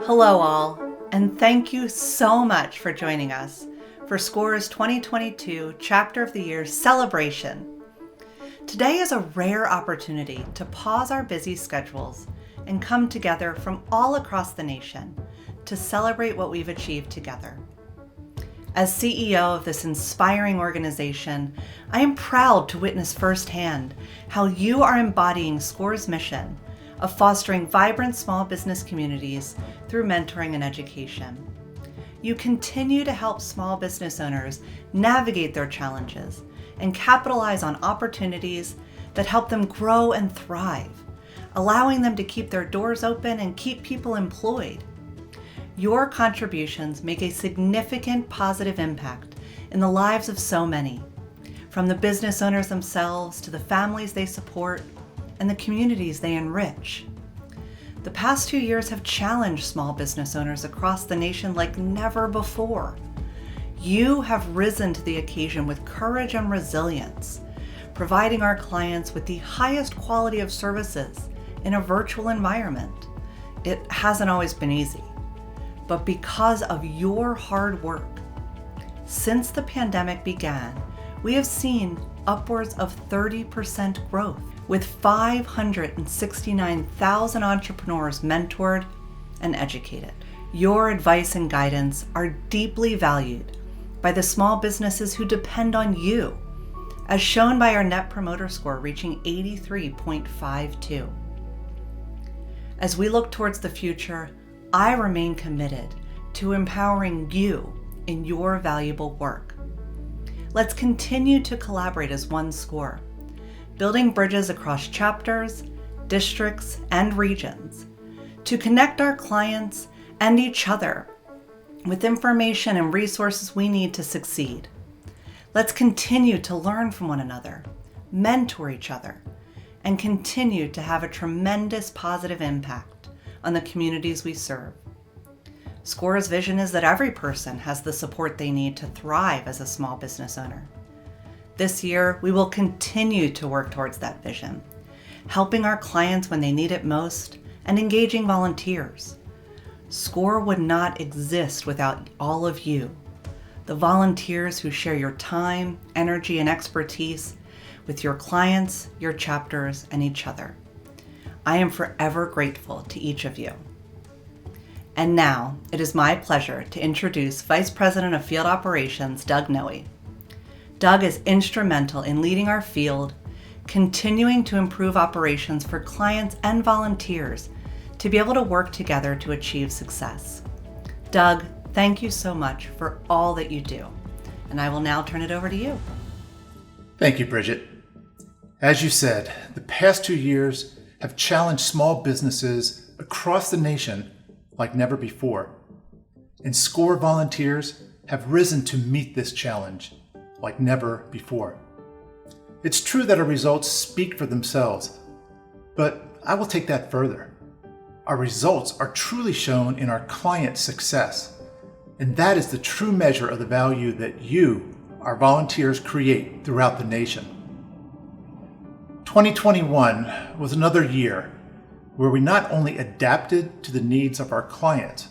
Hello all, and thank you so much for joining us for SCOR's 2022 Chapter of the Year celebration. Today is a rare opportunity to pause our busy schedules and come together from all across the nation to celebrate what we've achieved together. As CEO of this inspiring organization, I am proud to witness firsthand how you are embodying SCOR's mission of fostering vibrant small business communities through mentoring and education. You continue to help small business owners navigate their challenges and capitalize on opportunities that help them grow and thrive, allowing them to keep their doors open and keep people employed. Your contributions make a significant positive impact in the lives of so many, from the business owners themselves to the families they support and the communities they enrich. The past 2 years have challenged small business owners across the nation like never before. You have risen to the occasion with courage and resilience, providing our clients with the highest quality of services in a virtual environment. It hasn't always been easy, but because of your hard work, since the pandemic began, we have seen upwards of 30% growth, with 569,000 entrepreneurs mentored and educated. Your advice and guidance are deeply valued by the small businesses who depend on you, as shown by our Net Promoter Score reaching 83.52. As we look towards the future, I remain committed to empowering you in your valuable work. Let's continue to collaborate as one SCOR, building bridges across chapters, districts, and regions to connect our clients and each other with information and resources we need to succeed. Let's continue to learn from one another, mentor each other, and continue to have a tremendous positive impact on the communities we serve. SCOR's vision is that every person has the support they need to thrive as a small business owner. This year, we will continue to work towards that vision, helping our clients when they need it most and engaging volunteers. SCOR would not exist without all of you, the volunteers who share your time, energy, and expertise with your clients, your chapters, and each other. I am forever grateful to each of you. And now, it is my pleasure to introduce Vice President of Field Operations, Doug Noe. Doug is instrumental in leading our field, continuing to improve operations for clients and volunteers to be able to work together to achieve success. Doug, thank you so much for all that you do, and I will now turn it over to you. Thank you, Bridget. As you said, the past 2 years have challenged small businesses across the nation like never before, and SCOR volunteers have risen to meet this challenge like never before. It's true that our results speak for themselves, but I will take that further. Our results are truly shown in our client success, and that is the true measure of the value that you, our volunteers, create throughout the nation. 2021 was another year where we not only adapted to the needs of our clients,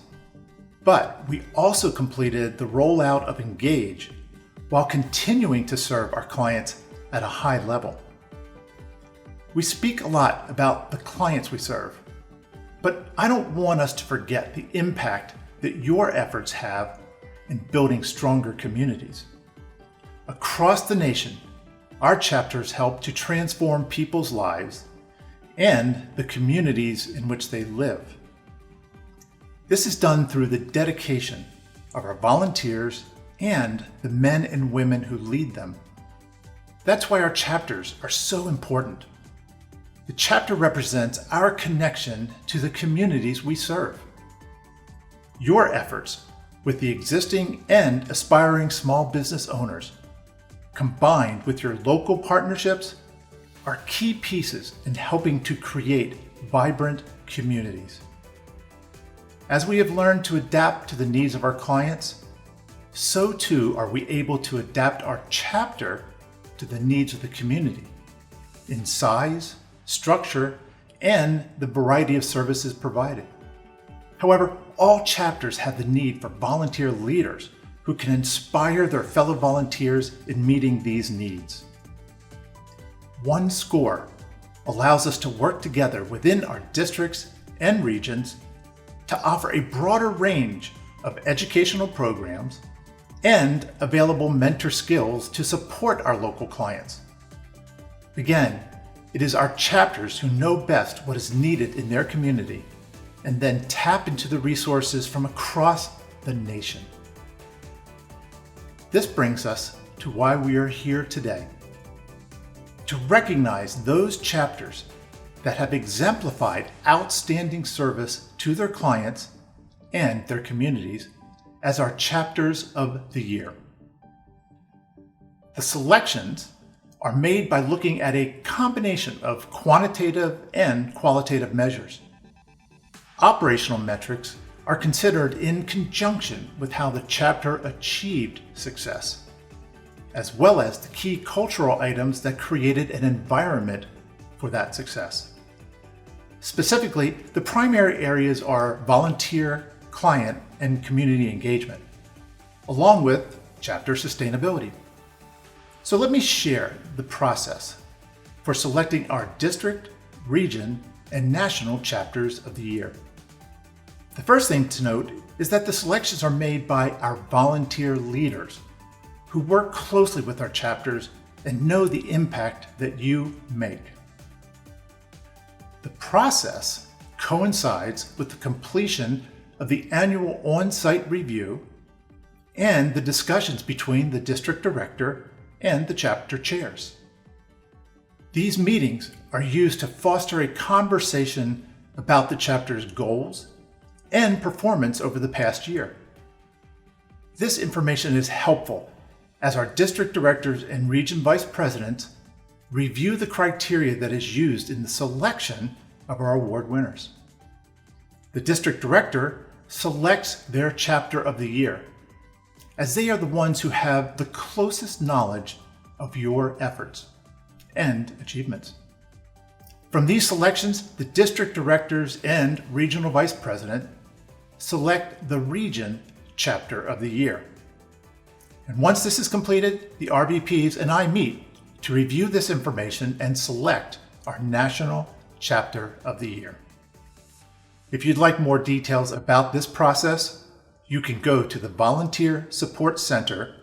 but we also completed the rollout of Engage while continuing to serve our clients at a high level. We speak a lot about the clients we serve, but I don't want us to forget the impact that your efforts have in building stronger communities. Across the nation, our chapters help to transform people's lives and the communities in which they live. This is done through the dedication of our volunteers and the men and women who lead them. That's why our chapters are so important. The chapter represents our connection to the communities we serve. Your efforts with the existing and aspiring small business owners, combined with your local partnerships, are key pieces in helping to create vibrant communities. As we have learned to adapt to the needs of our clients, so too are we able to adapt our chapter to the needs of the community in size, structure, and the variety of services provided. However, all chapters have the need for volunteer leaders who can inspire their fellow volunteers in meeting these needs. One Score allows us to work together within our districts and regions to offer a broader range of educational programs and available mentor skills to support our local clients. Again, it is our chapters who know best what is needed in their community and then tap into the resources from across the nation. This brings us to why we are here today. To recognize those chapters that have exemplified outstanding service to their clients and their communities as our chapters of the year. The selections are made by looking at a combination of quantitative and qualitative measures. Operational metrics are considered in conjunction with how the chapter achieved success, as well as the key cultural items that created an environment for that success. Specifically, the primary areas are volunteer, client, and community engagement, along with chapter sustainability. So let me share the process for selecting our district, region, and national chapters of the year. The first thing to note is that the selections are made by our volunteer leaders who work closely with our chapters and know the impact that you make. The process coincides with the completion of the annual on-site review and the discussions between the district director and the chapter chairs. These meetings are used to foster a conversation about the chapter's goals and performance over the past year. This information is helpful as our district directors and region vice presidents review the criteria that is used in the selection of our award winners. The district director selects their chapter of the year, as they are the ones who have the closest knowledge of your efforts and achievements. From these selections, the district directors and regional vice president select the region chapter of the year. And once this is completed, the RVPs and I meet to review this information and select our national chapter of the year. If you'd like more details about this process, you can go to the Volunteer Support Center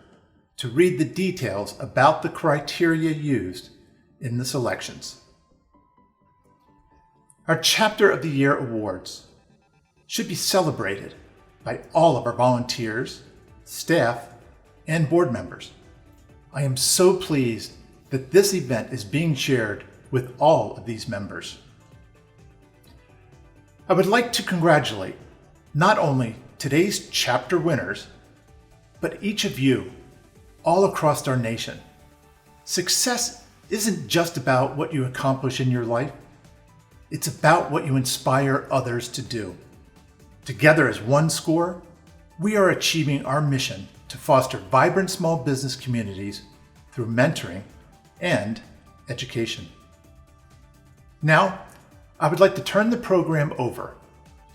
to read the details about the criteria used in the selections. Our Chapter of the Year awards should be celebrated by all of our volunteers, staff, and board members. I am so pleased that this event is being shared with all of these members. I would like to congratulate not only today's chapter winners, but each of you all across our nation. Success isn't just about what you accomplish in your life. It's about what you inspire others to do. Together as One Score, we are achieving our mission to foster vibrant small business communities through mentoring and education. Now, I would like to turn the program over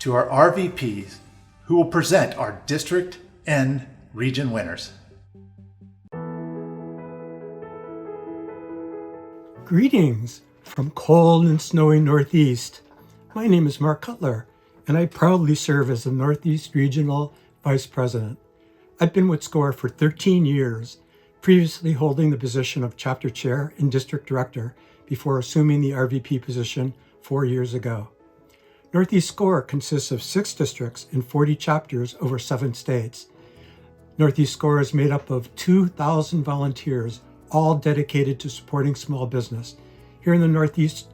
to our RVPs who will present our district and region winners. Greetings from cold and snowy Northeast. My name is Mark Cutler, and I proudly serve as the Northeast Regional Vice President. I've been with SCORE for 13 years, previously holding the position of Chapter Chair and District Director before assuming the RVP position 4 years ago. Northeast SCORE consists of 6 districts and 40 chapters over 7 states. Northeast SCORE is made up of 2,000 volunteers, all dedicated to supporting small business. Here in the Northeast,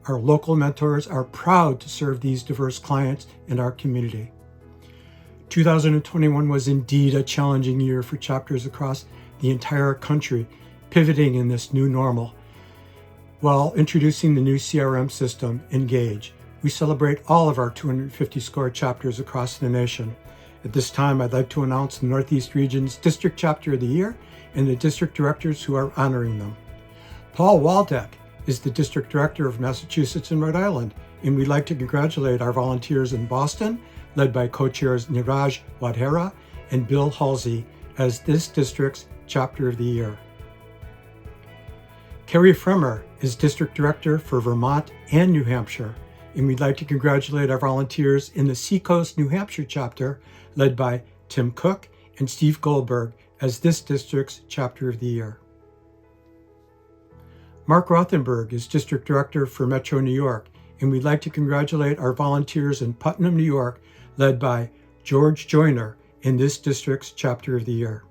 our local mentors are proud to serve these diverse clients in our community. 2021 was indeed a challenging year for chapters across the entire country, pivoting in this new normal. While introducing the new CRM system, Engage, we celebrate all of our 250 SCORE chapters across the nation. At this time, I'd like to announce the Northeast Region's District Chapter of the Year and the district directors who are honoring them. Paul Waldeck is the District Director of Massachusetts and Rhode Island, and we'd like to congratulate our volunteers in Boston, led by co-chairs Niraj Wadhera and Bill Halsey as this district's Chapter of the Year. Carrie Fremer is District Director for Vermont and New Hampshire, and we'd like to congratulate our volunteers in the Seacoast, New Hampshire chapter, led by Tim Cook and Steve Goldberg as this district's Chapter of the Year. Mark Rothenberg is District Director for Metro New York, and we'd like to congratulate our volunteers in Putnam, New York, led by George Joyner in this district's Chapter of the Year.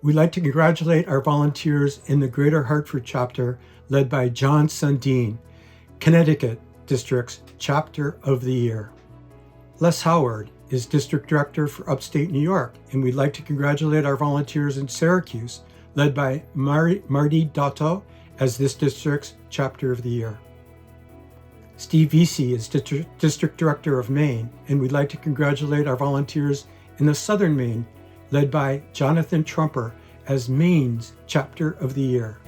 We'd like to congratulate our volunteers in the Greater Hartford chapter, led by John Sundin, Connecticut District's Chapter of the Year. Les Howard is District Director for Upstate New York, and we'd like to congratulate our volunteers in Syracuse, led by Marty Dotto as this district's Chapter of the Year. Steve Vesey is District Director of Maine, and we'd like to congratulate our volunteers in the Southern Maine, led by Jonathan Trumper as Maine's Chapter of the Year.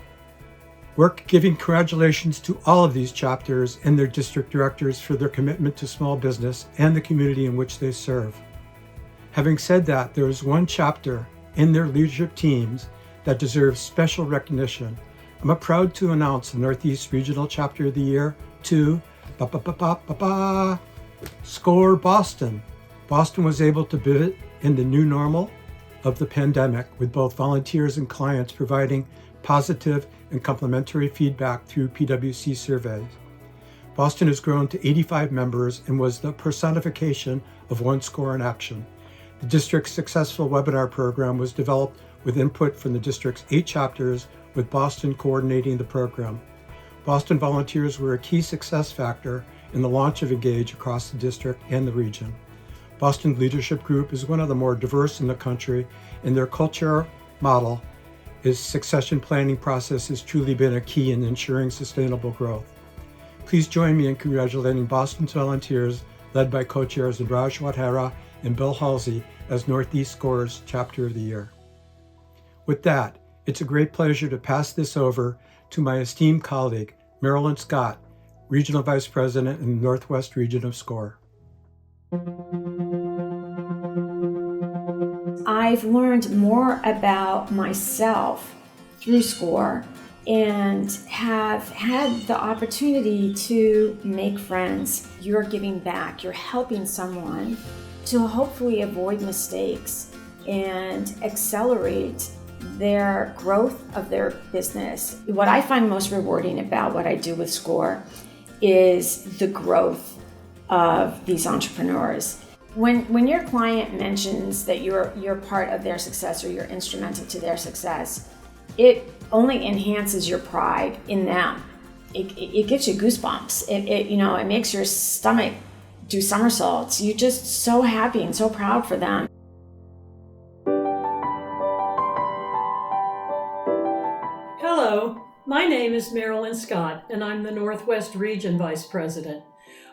We're giving congratulations to all of these chapters and their district directors for their commitment to small business and the community in which they serve. Having said that, there is one chapter in their leadership teams that deserves special recognition. I'm proud to announce the Northeast Regional Chapter of the Year to SCORE Boston. Boston was able to pivot in the new normal of the pandemic, with both volunteers and clients providing positive and complimentary feedback through PwC surveys. Boston has grown to 85 members and was the personification of One SCORE in action. The district's successful webinar program was developed with input from the district's 8 chapters, with Boston coordinating the program. Boston volunteers were a key success factor in the launch of Engage across the district and the region. Boston Leadership Group is one of the more diverse in the country, and their culture model is succession planning process has truly been a key in ensuring sustainable growth. Please join me in congratulating Boston's volunteers, led by co-chairs Raj Wadhera and Bill Halsey, as Northeast SCORE's Chapter of the Year. With that, it's a great pleasure to pass this over to my esteemed colleague, Marilyn Scott, Regional Vice President in the Northwest Region of SCORE. I've learned more about myself through SCORE and have had the opportunity to make friends. You're giving back, you're helping someone to hopefully avoid mistakes and accelerate their growth of their business. What I find most rewarding about what I do with SCORE is the growth of these entrepreneurs. When your client mentions that you're part of their success or you're instrumental to their success, it only enhances your pride in them. It gives you goosebumps. It makes your stomach do somersaults. You're just so happy and so proud for them. Hello, my name is Marilyn Scott, and I'm the Northwest Region Vice President.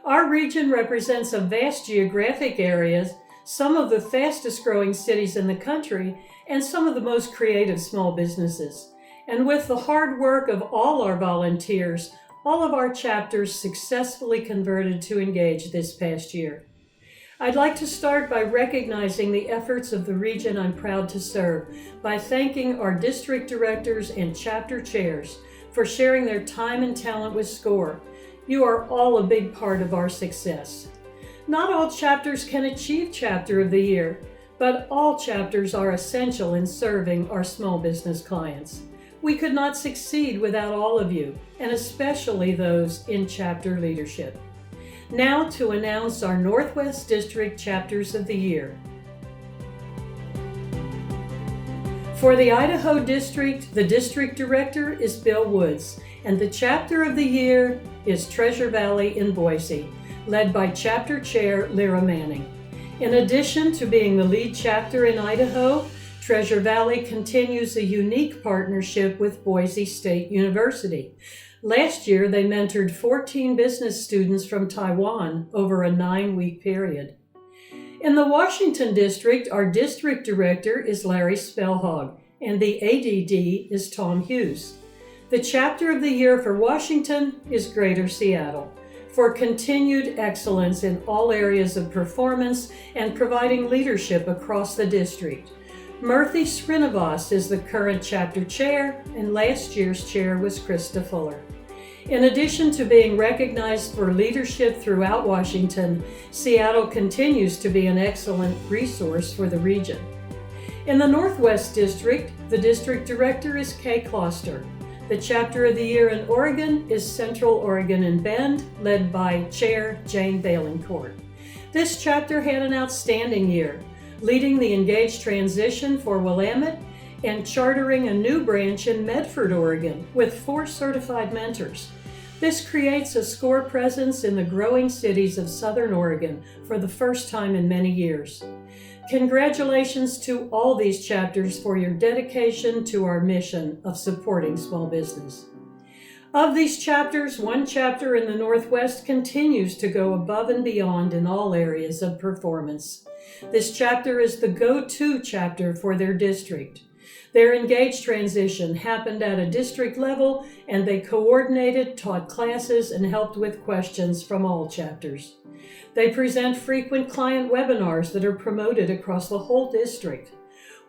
Our region represents a vast geographic areas, some of the fastest growing cities in the country, and some of the most creative small businesses. And with the hard work of all our volunteers, all of our chapters successfully converted to Engage this past year. I'd like to start by recognizing the efforts of the region I'm proud to serve by thanking our district directors and chapter chairs for sharing their time and talent with SCORE. You are all a big part of our success. Not all chapters can achieve Chapter of the Year, but all chapters are essential in serving our small business clients. We could not succeed without all of you, and especially those in chapter leadership. Now to announce our Northwest District Chapters of the Year. For the Idaho District, the District Director is Bill Woods, and the Chapter of the Year is Treasure Valley in Boise, led by Chapter Chair Lyra Manning. In addition to being the lead chapter in Idaho, Treasure Valley continues a unique partnership with Boise State University. Last year, they mentored 14 business students from Taiwan over a 9-week period. In the Washington District, our District Director is Larry Spellhog, and the ADD is Tom Hughes. The Chapter of the Year for Washington is Greater Seattle. for continued excellence in all areas of performance and providing leadership across the district. Murthy Srinivas is the current chapter chair, and last year's chair was Krista Fuller. In addition to being recognized for leadership throughout Washington, Seattle continues to be an excellent resource for the region. In the Northwest District, the district director is Kay Kloster. The chapter of the year in Oregon is Central Oregon and Bend, led by Chair Jane Valencourt. This chapter had an outstanding year, leading the Engage transition for Willamette and chartering a new branch in Medford, Oregon, with 4 certified mentors. This creates a SCORE presence in the growing cities of Southern Oregon for the first time in many years. Congratulations to all these chapters for your dedication to our mission of supporting small business. Of these chapters, one chapter in the Northwest continues to go above and beyond in all areas of performance. This chapter is the go-to chapter for their district. Their Engage transition happened at a district level, and they coordinated, taught classes, and helped with questions from all chapters. They present frequent client webinars that are promoted across the whole district.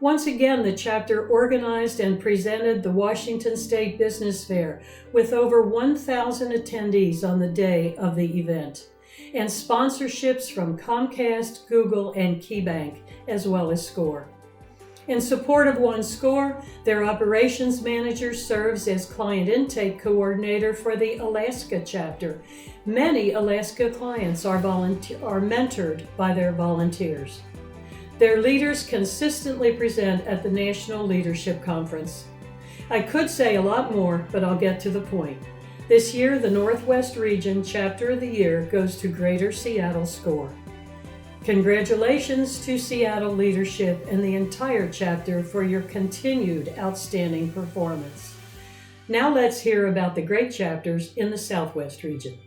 Once again, the chapter organized and presented the Washington State Business Fair with over 1,000 attendees on the day of the event, and sponsorships from Comcast, Google, and KeyBank, as well as SCORE. In support of One SCORE, their operations manager serves as client intake coordinator for the Alaska chapter. Many Alaska clients are mentored by their volunteers. Their leaders consistently present at the National Leadership Conference. I could say a lot more, but I'll get to the point. This year, the Northwest Region Chapter of the Year goes to Greater Seattle SCORE. Congratulations to Seattle leadership and the entire chapter for your continued outstanding performance. Now let's hear about the great chapters in the Southwest region.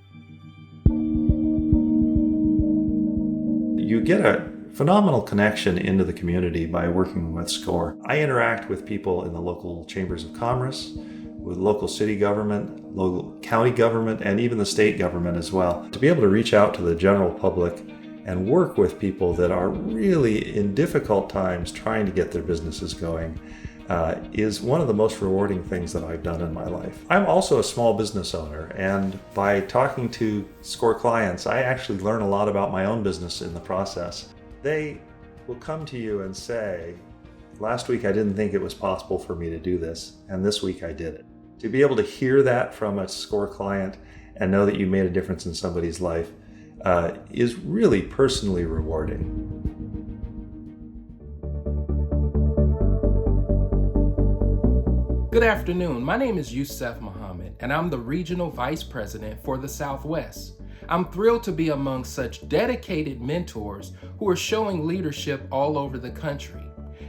You get a phenomenal connection into the community by working with SCORE. I interact with people in the local chambers of commerce, with local city government, local county government, and even the state government as well. To be able to reach out to the general public and work with people that are really in difficult times trying to get their businesses going is one of the most rewarding things that I've done in my life. I'm also a small business owner, and by talking to SCORE clients, I actually learn a lot about my own business in the process. They will come to you and say, last week I didn't think it was possible for me to do this, and this week I did it. To be able to hear that from a SCORE client and know that you made a difference in somebody's life is really personally rewarding. Good afternoon. My name is Youssef Muhammad, and I'm the Regional Vice President for the Southwest. I'm thrilled to be among such dedicated mentors who are showing leadership all over the country.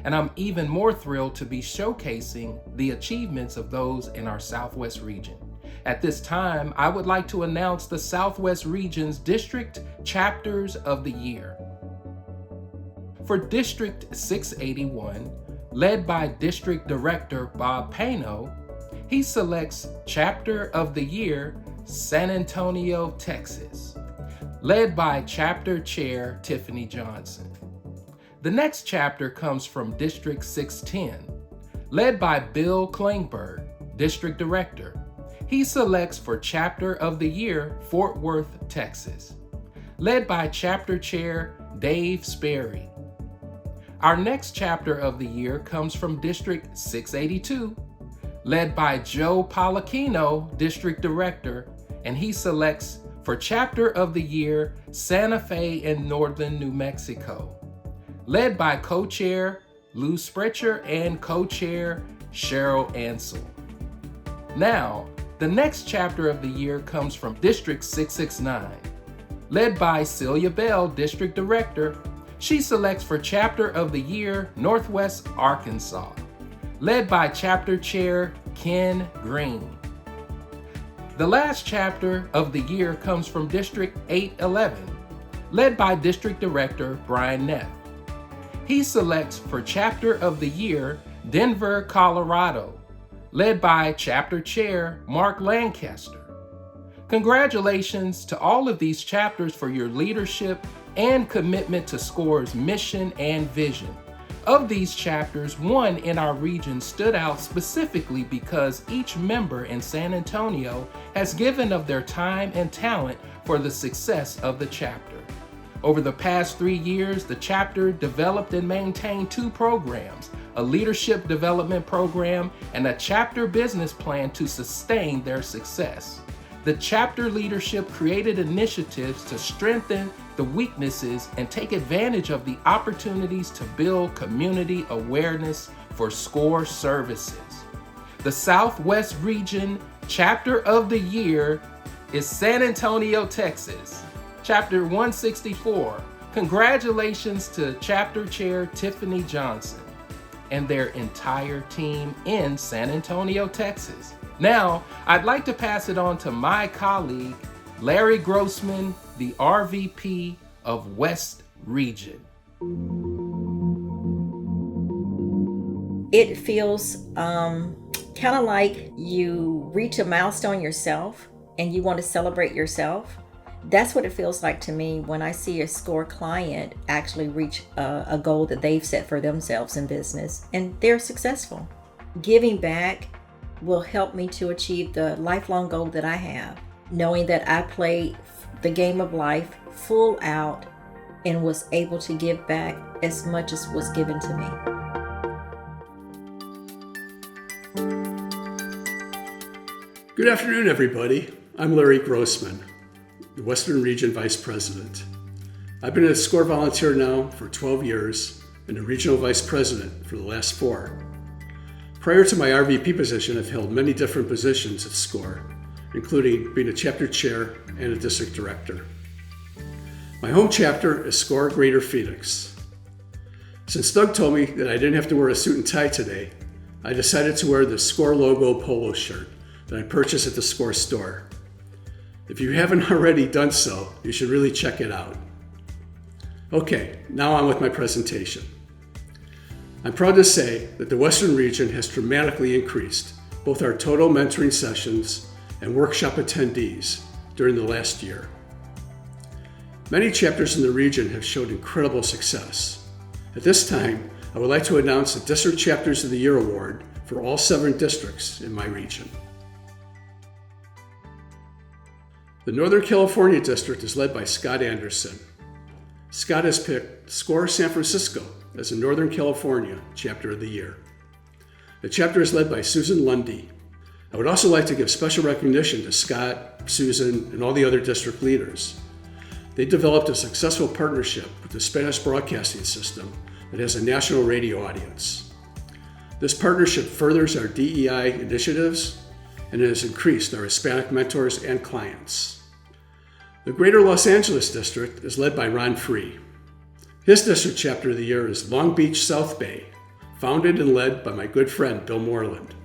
And I'm even more thrilled to be showcasing the achievements of those in our Southwest region. At this time, I would like to announce the Southwest Region's District Chapters of the Year. For District 681, led by District Director Bob Pano, he selects Chapter of the Year, San Antonio, Texas, led by Chapter Chair Tiffany Johnson. The next chapter comes from District 610, led by Bill Klingberg, District Director. He selects for Chapter of the Year, Fort Worth, Texas, led by Chapter Chair Dave Sperry. Our next Chapter of the Year comes from District 682, led by Joe Palacchino, District Director, and he selects for Chapter of the Year, Santa Fe and Northern New Mexico, led by Co-Chair Lou Sprecher and Co-Chair Cheryl Ansel. Now, the next Chapter of the Year comes from District 669, led by Celia Bell, District Director. She selects for Chapter of the Year, Northwest Arkansas, led by Chapter Chair Ken Green. The last Chapter of the Year comes from District 811, led by District Director Brian Neff. He selects for Chapter of the Year, Denver, Colorado, led by Chapter Chair Mark Lancaster. Congratulations to all of these chapters for your leadership and commitment to SCORE's mission and vision. Of these chapters, one in our region stood out specifically because each member in San Antonio has given of their time and talent for the success of the chapter. Over the past 3 years, the chapter developed and maintained 2 programs, a leadership development program and a chapter business plan to sustain their success. The chapter leadership created initiatives to strengthen the weaknesses and take advantage of the opportunities to build community awareness for SCORE services. The Southwest Region Chapter of the Year is San Antonio, Texas. Chapter 164. Congratulations to Chapter Chair Tiffany Johnson and their entire team in San Antonio, Texas. Now, I'd like to pass it on to my colleague, Larry Grossman, the RVP of West Region. It feels kind of like you reach a milestone yourself and you want to celebrate yourself. That's what it feels like to me when I see a SCORE client actually reach a goal that they've set for themselves in business and they're successful. Giving back will help me to achieve the lifelong goal that I have, knowing that I played the game of life full out and was able to give back as much as was given to me. Good afternoon, everybody. I'm Larry Grossman, the Western Region Vice President. I've been a SCORE volunteer now for 12 years and a Regional Vice President for the last 4. Prior to my RVP position, I've held many different positions at SCORE, including being a chapter chair and a district director. My home chapter is SCORE Greater Phoenix. Since Doug told me that I didn't have to wear a suit and tie today, I decided to wear the SCORE logo polo shirt that I purchased at the SCORE store. If you haven't already done so, you should really check it out. Okay, now on with my presentation. I'm proud to say that the Western region has dramatically increased both our total mentoring sessions and workshop attendees during the last year. Many chapters in the region have showed incredible success. At this time, I would like to announce the District Chapters of the Year Award for all 7 districts in my region. The Northern California District is led by Scott Anderson. Scott has picked SCORE San Francisco as the Northern California Chapter of the Year. The chapter is led by Susan Lundy. I would also like to give special recognition to Scott, Susan, and all the other district leaders. They developed a successful partnership with the Spanish Broadcasting System that has a national radio audience. This partnership furthers our DEI initiatives and has increased our Hispanic mentors and clients. The Greater Los Angeles District is led by Ron Free. His district chapter of the year is Long Beach South Bay, founded and led by my good friend Bill Moreland.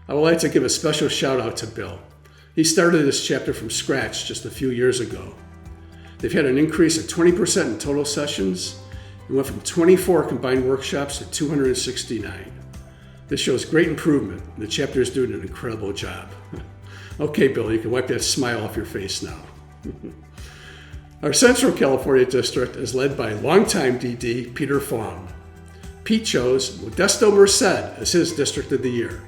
I would like to give a special shout out to Bill. He started this chapter from scratch just a few years ago. They've had an increase of 20% in total sessions and went from 24 combined workshops to 269. This shows great improvement, and the chapter is doing an incredible job. Okay, Bill, you can wipe that smile off your face now. Our Central California District is led by longtime DD Peter Fong. Pete chose Modesto Merced as his District of the Year.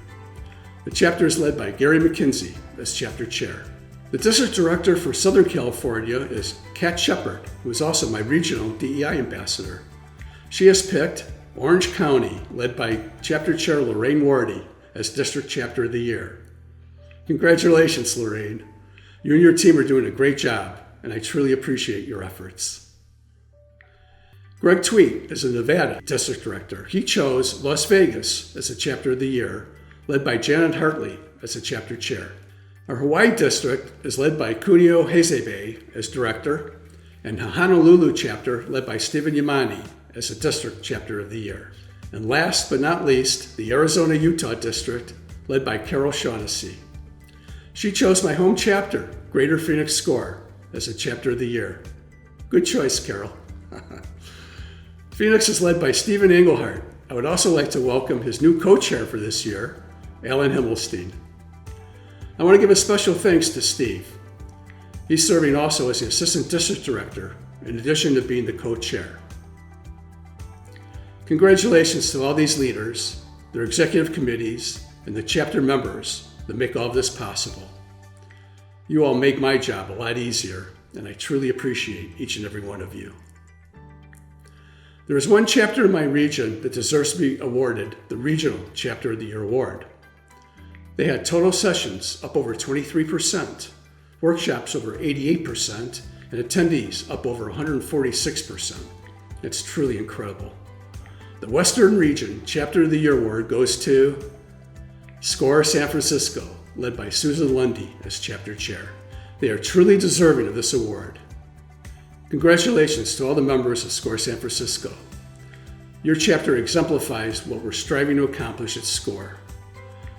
The chapter is led by Gary McKinsey as chapter chair. The District Director for Southern California is Kat Shepard, who is also my regional DEI ambassador. She has picked Orange County, led by chapter chair Lorraine Wardy as District Chapter of the Year. Congratulations, Lorraine. You and your team are doing a great job, and I truly appreciate your efforts. Greg Tweet is a Nevada District Director. He chose Las Vegas as a Chapter of the Year, led by Janet Hartley as a Chapter Chair. Our Hawaii District is led by Kunio Hezebe as Director, and the Honolulu Chapter led by Stephen Yamani as a District Chapter of the Year. And last but not least, the Arizona-Utah District, led by Carol Shaughnessy. She chose my home chapter, Greater Phoenix SCORE, as a Chapter of the Year. Good choice, Carol. Phoenix is led by Stephen Engelhardt. I would also like to welcome his new co-chair for this year, Alan Himmelstein. I want to give a special thanks to Steve. He's serving also as the Assistant District Director, in addition to being the co-chair. Congratulations to all these leaders, their executive committees, and the chapter members that make all of this possible. You all make my job a lot easier, and I truly appreciate each and every one of you. There is one chapter in my region that deserves to be awarded the Regional Chapter of the Year Award. They had total sessions up over 23%, workshops over 88%, and attendees up over 146%. It's truly incredible. The Western Region Chapter of the Year Award goes to SCORE San Francisco, led by Susan Lundy as chapter chair. They are truly deserving of this award. Congratulations to all the members of SCORE San Francisco. Your chapter exemplifies what we're striving to accomplish at SCORE.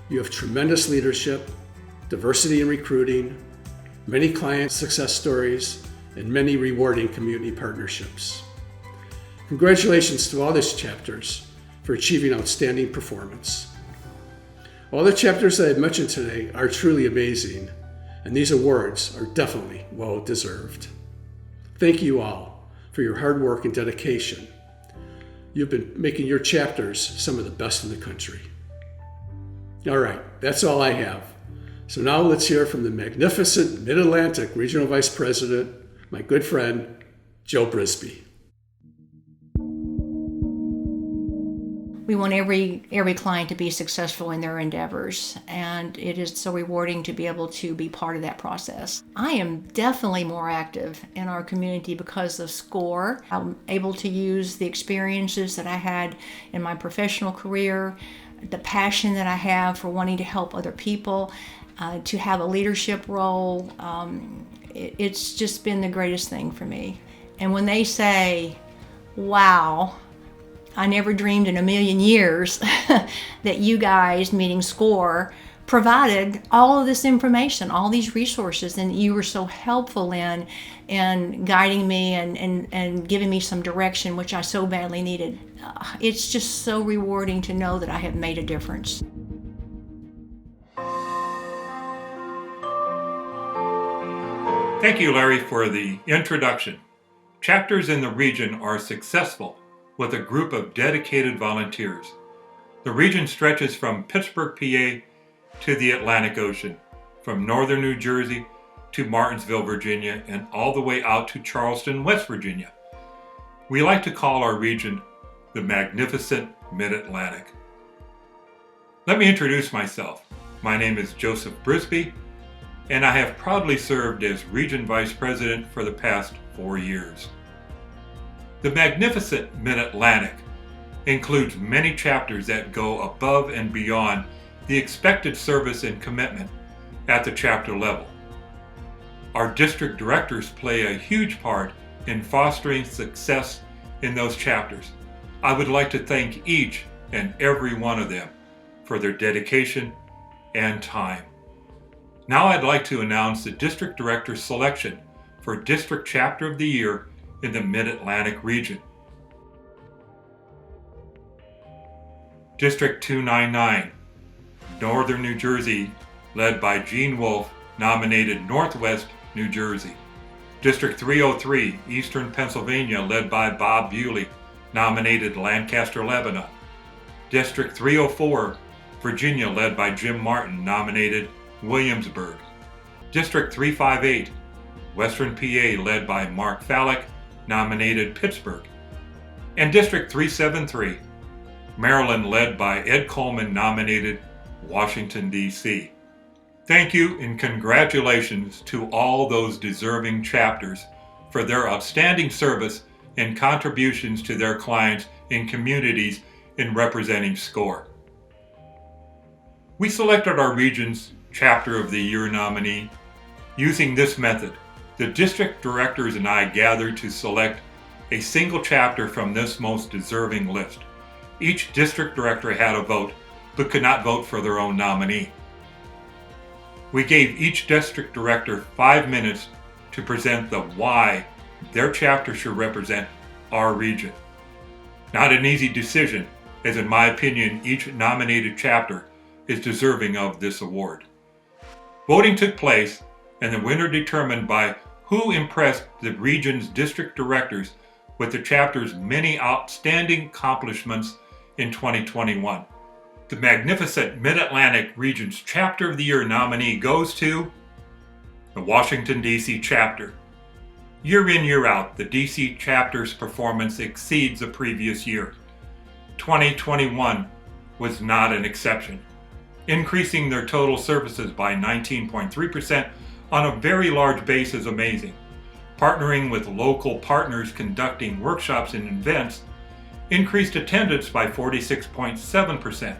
You have tremendous leadership, diversity in recruiting, many client success stories, and many rewarding community partnerships. Congratulations to all these chapters for achieving outstanding performance. All the chapters that I've mentioned today are truly amazing, and these awards are definitely well deserved. Thank you all for your hard work and dedication. You've been making your chapters some of the best in the country. All right, that's all I have. So now let's hear from the magnificent Mid-Atlantic Regional Vice President, my good friend, Joe Brisby. We want every client to be successful in their endeavors, and it is so rewarding to be able to be part of that process. I am definitely more active in our community because of SCORE. I'm able to use the experiences that I had in my professional career, the passion that I have for wanting to help other people, to have a leadership role. It's just been the greatest thing for me. And when they say, wow, I never dreamed in a million years that you guys, meaning SCORE, provided all of this information, all these resources, and you were so helpful in guiding me and giving me some direction, which I so badly needed. It's just so rewarding to know that I have made a difference. Thank you, Larry, for the introduction. Chapters in the region are successful with a group of dedicated volunteers. The region stretches from Pittsburgh, PA to the Atlantic Ocean, from northern New Jersey to Martinsville, Virginia, and all the way out to Charleston, West Virginia. We like to call our region the magnificent Mid-Atlantic. Let me introduce myself. My name is Joseph Brisby, and I have proudly served as Region Vice President for the past 4 years. The magnificent Mid-Atlantic includes many chapters that go above and beyond the expected service and commitment at the chapter level. Our district directors play a huge part in fostering success in those chapters. I would like to thank each and every one of them for their dedication and time. Now I'd like to announce the district director selection for District Chapter of the Year in the Mid-Atlantic region. District 299, Northern New Jersey, led by Gene Wolfe, nominated Northwest New Jersey. District 303, Eastern Pennsylvania, led by Bob Bewley, nominated Lancaster, Lebanon. District 304, Virginia, led by Jim Martin, nominated Williamsburg. District 358, Western PA, led by Mark Fallick, nominated Pittsburgh. And District 373, Maryland, led by Ed Coleman, nominated Washington, D.C. Thank you and congratulations to all those deserving chapters for their outstanding service and contributions to their clients and communities in representing SCORE. We selected our region's Chapter of the Year nominee using this method. The district directors and I gathered to select a single chapter from this most deserving list. Each district director had a vote, but could not vote for their own nominee. We gave each district director 5 minutes to present the why their chapter should represent our region. Not an easy decision, as in my opinion, each nominated chapter is deserving of this award. Voting took place and the winner determined by who impressed the region's district directors with the chapter's many outstanding accomplishments in 2021. The magnificent Mid-Atlantic Region's Chapter of the Year nominee goes to the Washington, D.C. chapter. Year in, year out, the D.C. chapter's performance exceeds the previous year. 2021 was not an exception, increasing their total services by 19.3% on a very large base is amazing. Partnering with local partners conducting workshops and events increased attendance by 46.7%.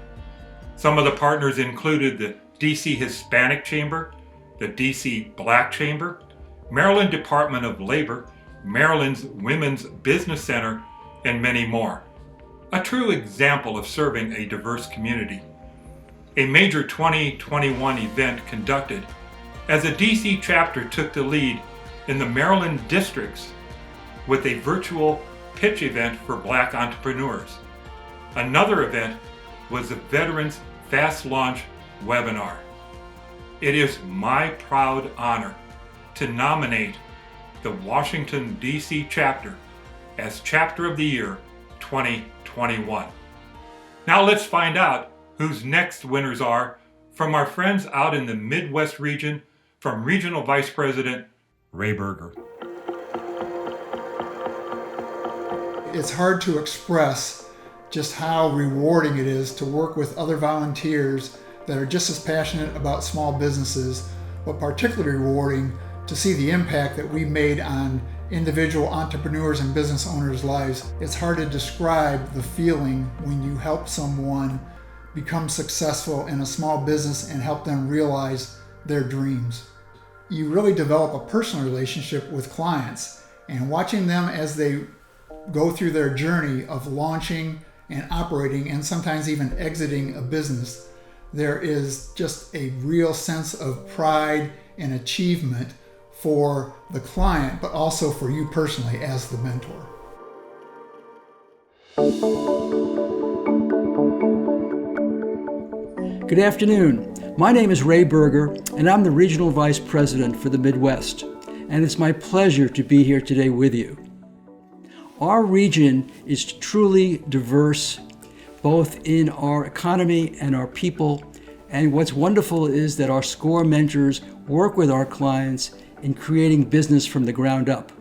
Some of the partners included the DC Hispanic Chamber, the DC Black Chamber, Maryland Department of Labor, Maryland's Women's Business Center, and many more. A true example of serving a diverse community. A major 2021 event conducted as the DC chapter took the lead in the Maryland districts with a virtual pitch event for Black entrepreneurs. Another event was the Veterans Fast Launch webinar. It is my proud honor to nominate the Washington, D.C. chapter as Chapter of the Year 2021. Now let's find out whose next winners are from our friends out in the Midwest region from Regional Vice President Ray Berger. It's hard to express just how rewarding it is to work with other volunteers that are just as passionate about small businesses, but particularly rewarding to see the impact that we made on individual entrepreneurs and business owners' lives. It's hard to describe the feeling when you help someone become successful in a small business and help them realize their dreams. You really develop a personal relationship with clients, and watching them as they go through their journey of launching and operating and sometimes even exiting a business, there is just a real sense of pride and achievement for the client, but also for you personally as the mentor. Good afternoon. My name is Ray Berger, and I'm the Regional Vice President for the Midwest, and it's my pleasure to be here today with you. Our region is truly diverse, both in our economy and our people, and what's wonderful is that our SCORE mentors work with our clients in creating business from the ground up.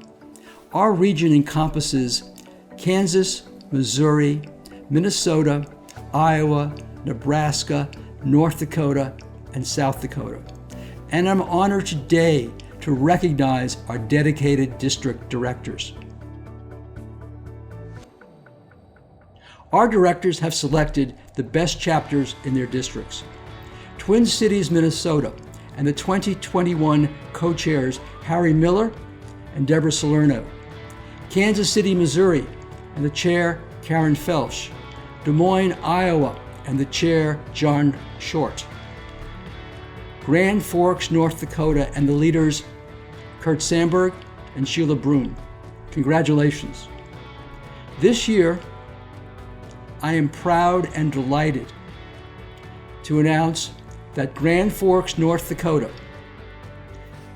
Our region encompasses Kansas, Missouri, Minnesota, Iowa, Nebraska, North Dakota, and South Dakota. And I'm honored today to recognize our dedicated district directors. Our directors have selected the best chapters in their districts. Twin Cities, Minnesota, and the 2021 co-chairs Harry Miller and Deborah Salerno. Kansas City, Missouri, and the chair Karen Felsch. Des Moines, Iowa, and the chair John Short. Grand Forks, North Dakota, and the leaders Kurt Sandberg and Sheila Brun. Congratulations. This year, I am proud and delighted to announce that Grand Forks, North Dakota,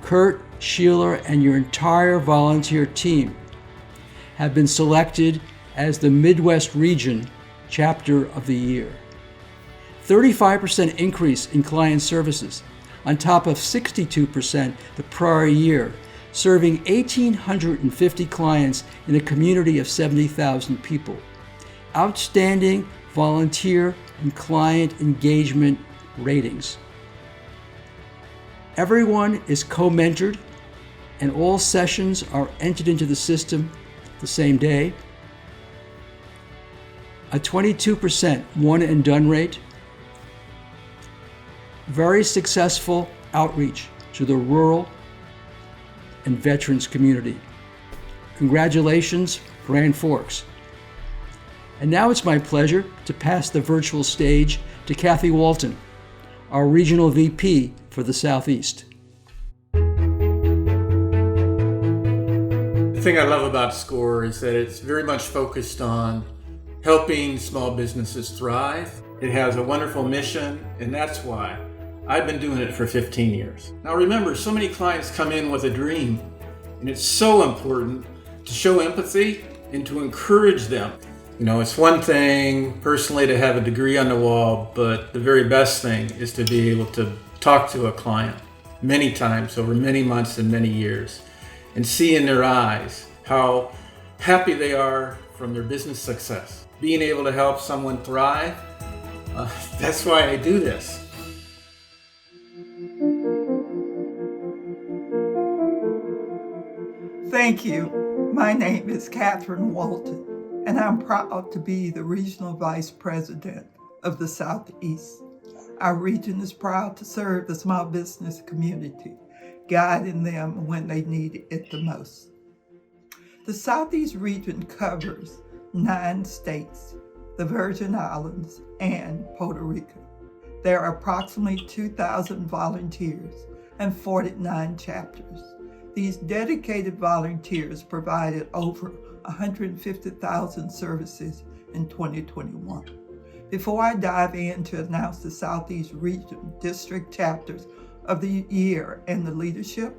Kurt, Sheila, and your entire volunteer team have been selected as the Midwest Region Chapter of the Year. 35% increase in client services, on top of 62% the prior year, serving 1,850 clients in a community of 70,000 people. Outstanding volunteer and client engagement ratings. Everyone is co-mentored, and all sessions are entered into the system the same day. A 22% one and done rate. Very successful outreach to the rural and veterans community. Congratulations, Grand Forks. And now it's my pleasure to pass the virtual stage to Kathy Walton, our Regional VP for the Southeast. The thing I love about SCORE is that it's very much focused on helping small businesses thrive. It has a wonderful mission, and that's why I've been doing it for 15 years. Now remember, so many clients come in with a dream, and it's so important to show empathy and to encourage them. You know, it's one thing personally to have a degree on the wall, but the very best thing is to be able to talk to a client many times over many months and many years and see in their eyes how happy they are from their business success. Being able to help someone thrive, that's why I do this. Thank you. My name is Catherine Walton, and I'm proud to be the Regional Vice President of the Southeast. Our region is proud to serve the small business community, guiding them when they need it the most. The Southeast region covers 9 states, the Virgin Islands, and Puerto Rico. There are approximately 2,000 volunteers and 49 chapters. These dedicated volunteers provided over 150,000 services in 2021. Before I dive in to announce the Southeast Region District Chapters of the Year and the leadership,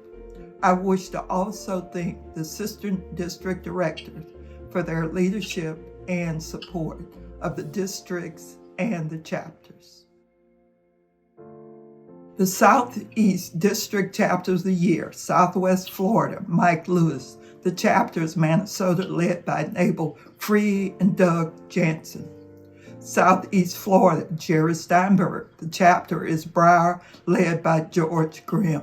I wish to also thank the sister district directors for their leadership and support of the districts and the chapters. The Southeast District Chapters of the Year: Southwest Florida, Mike Lewis. The chapter is Minnesota, led by Nabel Free and Doug Jansen. Southeast Florida, Jerry Steinberg. The chapter is Broward, led by George Grimm.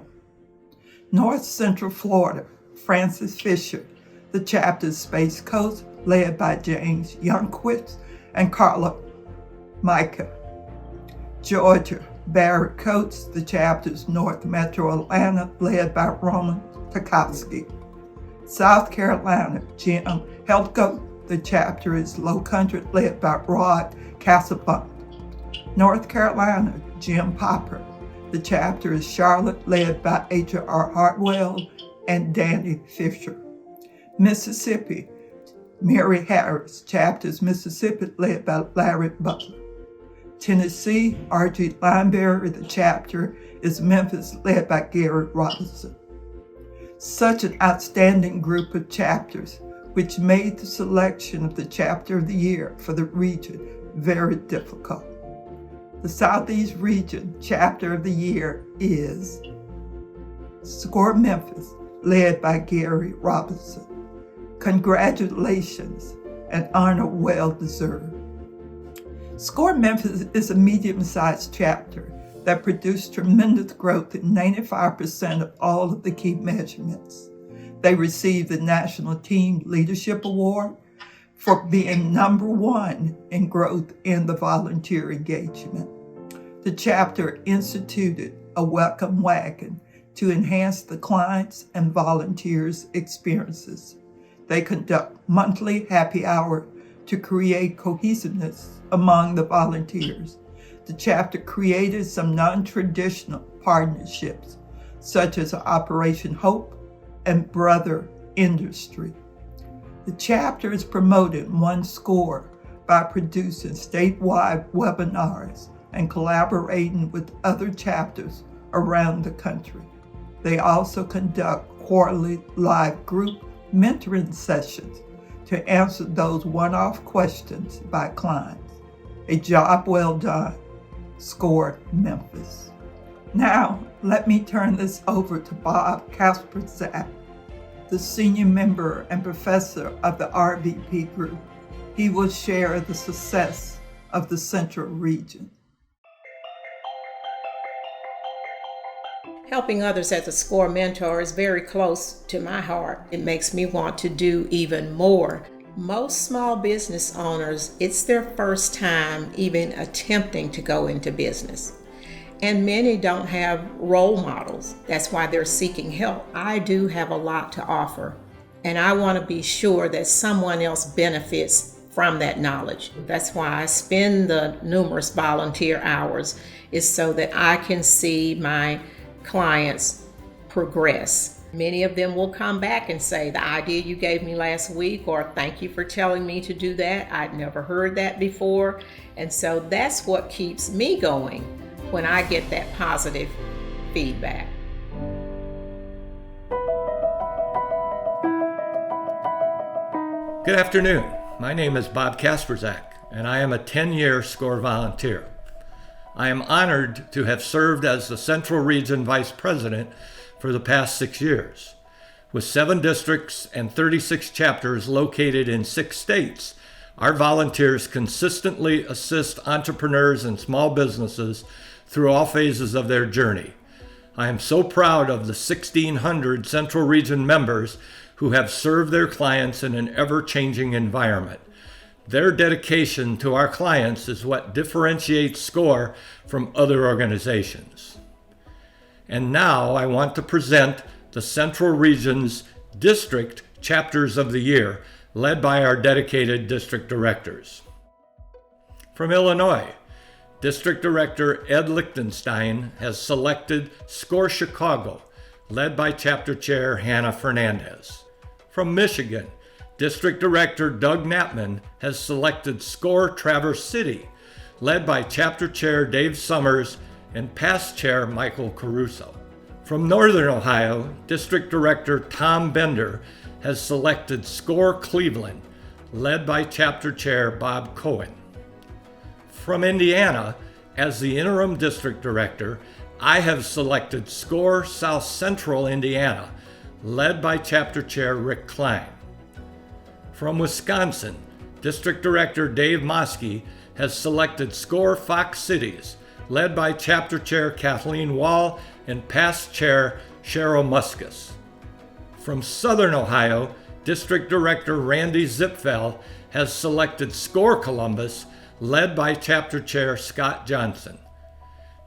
North Central Florida, Francis Fisher. The chapter is Space Coast, led by James Youngquist and Carla Micah. Georgia, Barry Coates. The chapter is North Metro Atlanta, led by Roman Tarkovsky. South Carolina, Jim Helko. The chapter is Low Country, led by Rod Casabon. North Carolina, Jim Popper. The chapter is Charlotte, led by H.R. Hartwell and Danny Fisher. Mississippi, Mary Harris. Chapter is Mississippi, led by Larry Butler. Tennessee, R.G. Lineberry. The chapter is Memphis, led by Gary Robinson. Such an outstanding group of chapters, which made the selection of the Chapter of the Year for the region very difficult. The Southeast Region Chapter of the Year is SCORE Memphis, led by Gary Robinson. Congratulations, an honor well deserved. SCORE Memphis is a medium-sized chapter that produced tremendous growth in 95% of all of the key measurements. They received the National Team Leadership Award for being #1 in growth in the volunteer engagement. The chapter instituted a welcome wagon to enhance the clients' and volunteers' experiences. They conduct monthly happy hour to create cohesiveness among the volunteers. The chapter created some non-traditional partnerships, such as Operation Hope and Brother Industry. The chapter is promoting One SCORE by producing statewide webinars and collaborating with other chapters around the country. They also conduct quarterly live group mentoring sessions to answer those one-off questions by clients. A job well done, SCORE Memphis. Now, let me turn this over to Bob Kasperzak, the senior member and professor of the RVP group. He will share the success of the Central Region. Helping others as a SCORE mentor is very close to my heart. It makes me want to do even more. Most small business owners, it's their first time even attempting to go into business. And many don't have role models. That's why they're seeking help. I do have a lot to offer, and I want to be sure that someone else benefits from that knowledge. That's why I spend the numerous volunteer hours, is so that I can see my clients progress. Many of them will come back and say, the idea you gave me last week, or thank you for telling me to do that. I'd never heard that before. And so that's what keeps me going. when I get that positive feedback. Good afternoon. My name is Bob Kasperzak, and I am a 10-year SCORE volunteer. I am honored to have served as the Central Region Vice President for the past 6 years. With 7 districts and 36 chapters located in 6 states, our volunteers consistently assist entrepreneurs and small businesses through all phases of their journey. I am so proud of the 1,600 Central Region members who have served their clients in an ever-changing environment. Their dedication to our clients is what differentiates SCORE from other organizations. And now I want to present the Central Region's District Chapters of the Year, led by our dedicated district directors. From Illinois, District Director Ed Lichtenstein has selected SCORE Chicago, led by Chapter Chair Hannah Fernandez. From Michigan, District Director Doug Knappman has selected SCORE Traverse City, led by Chapter Chair Dave Summers and past Chair Michael Caruso. From Northern Ohio, District Director Tom Bender has selected SCORE Cleveland, led by Chapter Chair Bob Cohen. From Indiana, as the Interim District Director, I have selected SCORE South Central Indiana, led by Chapter Chair Rick Klein. From Wisconsin, District Director Dave Moskey has selected SCORE Fox Cities, led by Chapter Chair Kathleen Wall and past Chair Cheryl Muskus. From Southern Ohio, District Director Randy Zipfel has selected SCORE Columbus, led by Chapter Chair Scott Johnson.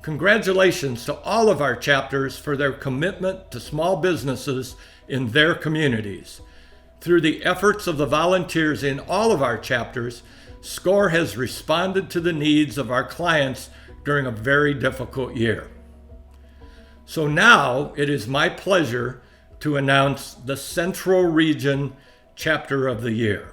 Congratulations to all of our chapters for their commitment to small businesses in their communities. Through the efforts of the volunteers in all of our chapters, SCORE has responded to the needs of our clients during a very difficult year. So now it is my pleasure to announce the Central Region Chapter of the Year.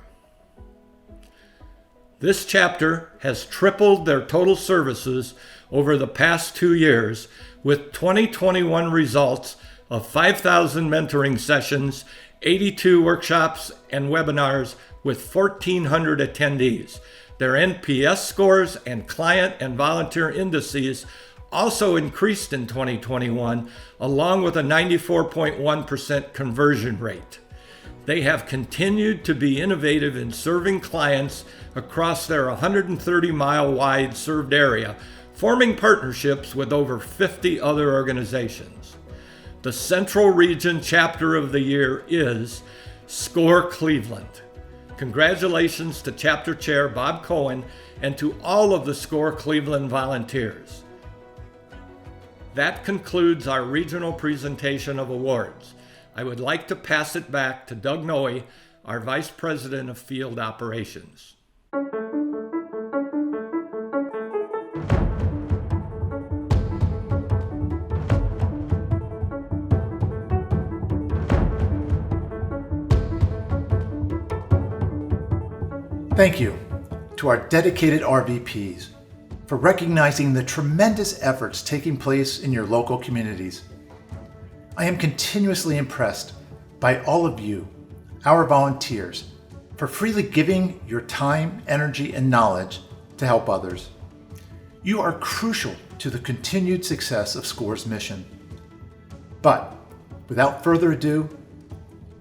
This chapter has tripled their total services over the past 2 years, with 2021 results of 5,000 mentoring sessions, 82 workshops and webinars with 1,400 attendees. Their NPS scores and client and volunteer indices also increased in 2021, along with a 94.1% conversion rate. They have continued to be innovative in serving clients across their 130-mile-wide served area, forming partnerships with over 50 other organizations. The Central Region Chapter of the Year is SCORE Cleveland. Congratulations to Chapter Chair Bob Cohen and to all of the SCORE Cleveland volunteers. That concludes our regional presentation of awards. I would like to pass it back to Doug Noe, our Vice President of Field Operations. Thank you to our dedicated RVPs for recognizing the tremendous efforts taking place in your local communities. I am continuously impressed by all of you, our volunteers, for freely giving your time, energy, and knowledge to help others. You are crucial to the continued success of SCORE's mission. But without further ado,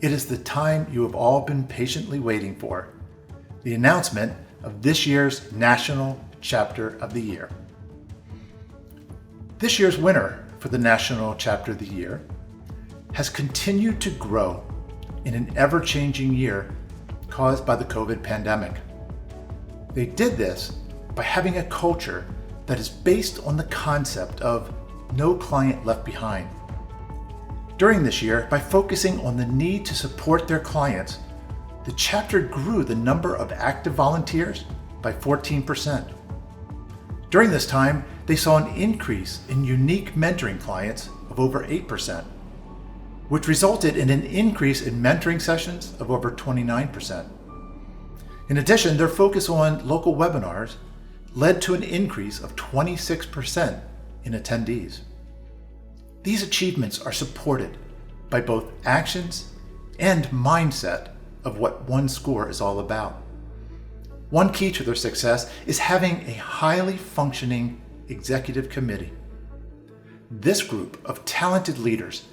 it is the time you have all been patiently waiting for: the announcement of this year's National Chapter of the Year. This year's winner for the National Chapter of the Year has continued to grow in an ever-changing year caused by the COVID pandemic. They did this by having a culture that is based on the concept of no client left behind. During this year, by focusing on the need to support their clients, the chapter grew the number of active volunteers by 14%. During this time, they saw an increase in unique mentoring clients of over 8%, which resulted in an increase in mentoring sessions of over 29%. In addition, their focus on local webinars led to an increase of 26% in attendees. These achievements are supported by both actions and mindset of what OneScore is all about. One key to their success is having a highly functioning executive committee. This group of talented leaders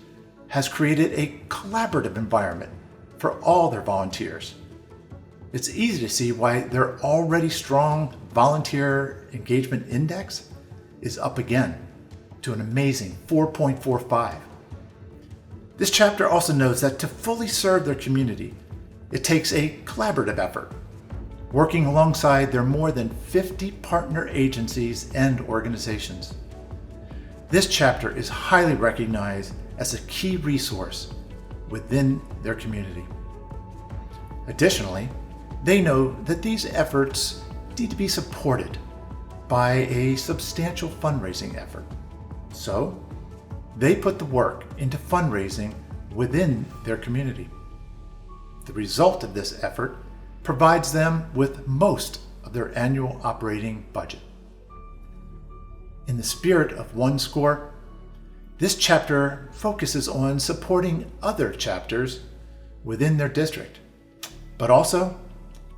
has created a collaborative environment for all their volunteers. It's easy to see why their already strong volunteer engagement index is up again to an amazing 4.45. This chapter also knows that to fully serve their community, it takes a collaborative effort, working alongside their more than 50 partner agencies and organizations. This chapter is highly recognized as a key resource within their community. Additionally, they know that these efforts need to be supported by a substantial fundraising effort. So, they put the work into fundraising within their community. The result of this effort provides them with most of their annual operating budget. In the spirit of OneScore, this chapter focuses on supporting other chapters within their district, but also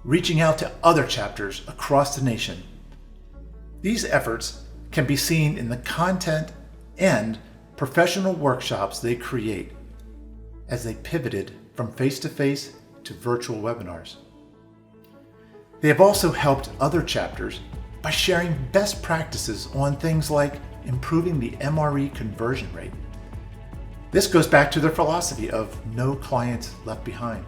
reaching out to other chapters across the nation. These efforts can be seen in the content and professional workshops they create as they pivoted from face-to-face to virtual webinars. They have also helped other chapters by sharing best practices on things like improving the MRE conversion rate. This goes back to their philosophy of no clients left behind.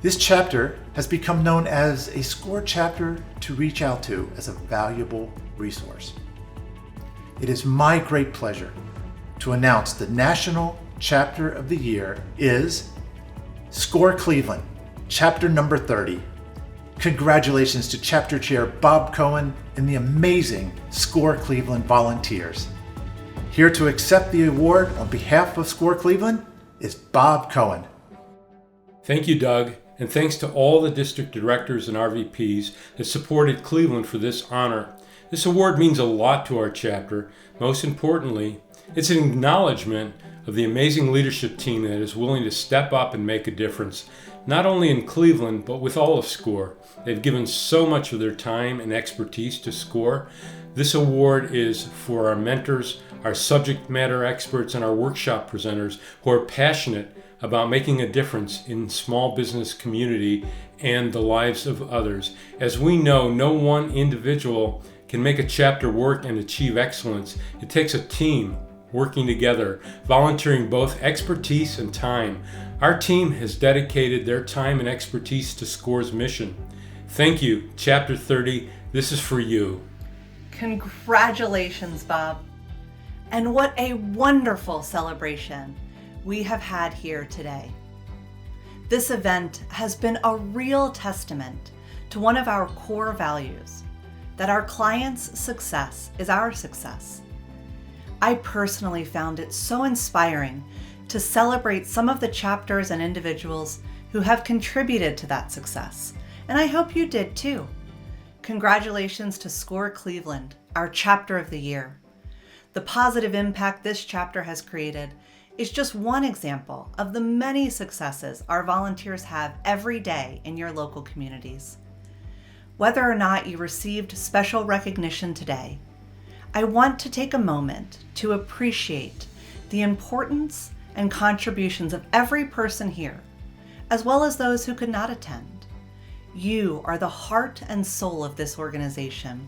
This chapter has become known as a SCORE chapter to reach out to as a valuable resource. It is my great pleasure to announce the National Chapter of the Year is SCORE Cleveland, chapter number 30. Congratulations to Chapter Chair Bob Cohen and the amazing SCORE Cleveland volunteers. Here to accept the award on behalf of SCORE Cleveland is Bob Cohen. Thank you, Doug, and thanks to all the district directors and RVPs that supported Cleveland for this honor. This award means a lot to our chapter. Most importantly, it's an acknowledgement of the amazing leadership team that is willing to step up and make a difference, not only in Cleveland, but with all of SCORE. They've given so much of their time and expertise to SCORE. This award is for our mentors, our subject matter experts, and our workshop presenters who are passionate about making a difference in small business community and the lives of others. As we know, no one individual can make a chapter work and achieve excellence. It takes a team working together, volunteering both expertise and time. Our team has dedicated their time and expertise to SCORE's mission. Thank you, Chapter 30. This is for you. Congratulations, Bob. And what a wonderful celebration we have had here today. This event has been a real testament to one of our core values, that our clients' success is our success. I personally found it so inspiring to celebrate some of the chapters and individuals who have contributed to that success, and I hope you did too. Congratulations to SCORE Cleveland, our chapter of the year. The positive impact this chapter has created is just one example of the many successes our volunteers have every day in your local communities. Whether or not you received special recognition today, I want to take a moment to appreciate the importance and contributions of every person here, as well as those who could not attend. You are the heart and soul of this organization.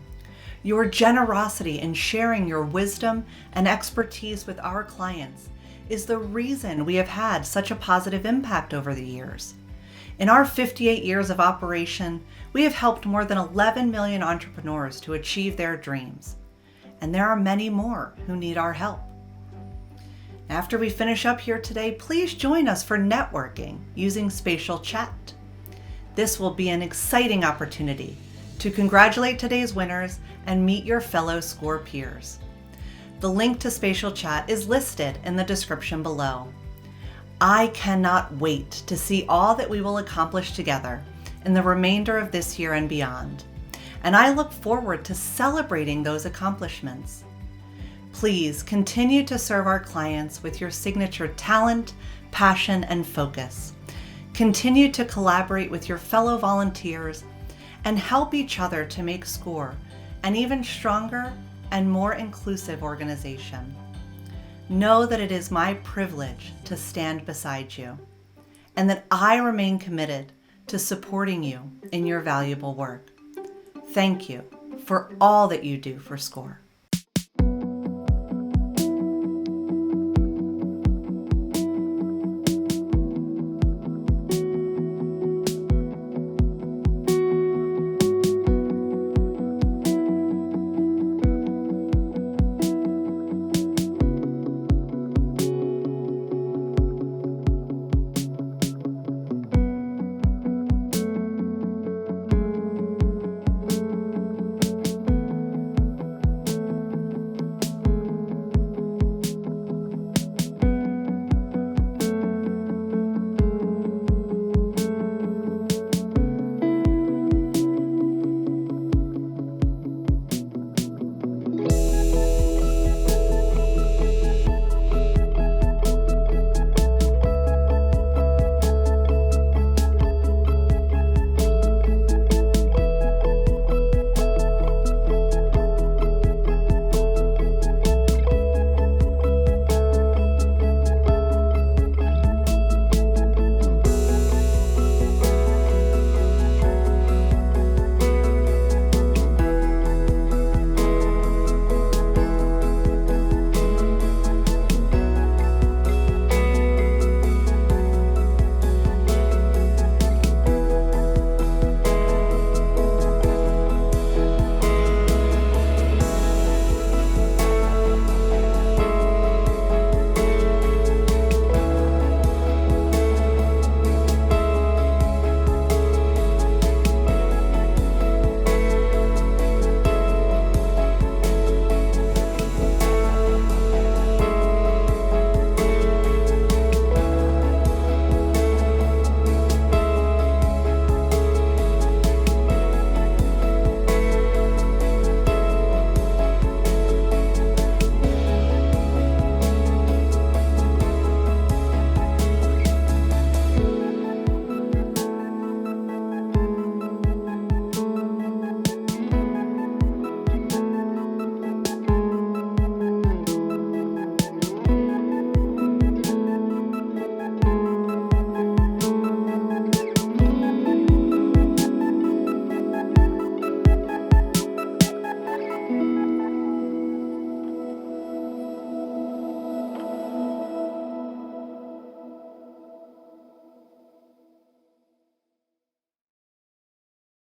Your generosity in sharing your wisdom and expertise with our clients is the reason we have had such a positive impact over the years. In our 58 years of operation, we have helped more than 11 million entrepreneurs to achieve their dreams. And there are many more who need our help. After we finish up here today, please join us for networking using Spatial Chat. This will be an exciting opportunity to congratulate today's winners and meet your fellow SCORE peers. The link to Spatial Chat is listed in the description below. I cannot wait to see all that we will accomplish together in the remainder of this year and beyond. And I look forward to celebrating those accomplishments Please continue to serve our clients with your signature talent, passion, and focus. Continue to collaborate with your fellow volunteers and help each other to make SCORE an even stronger and more inclusive organization. Know that it is my privilege to stand beside you and that I remain committed to supporting you in your valuable work. Thank you for all that you do for SCORE.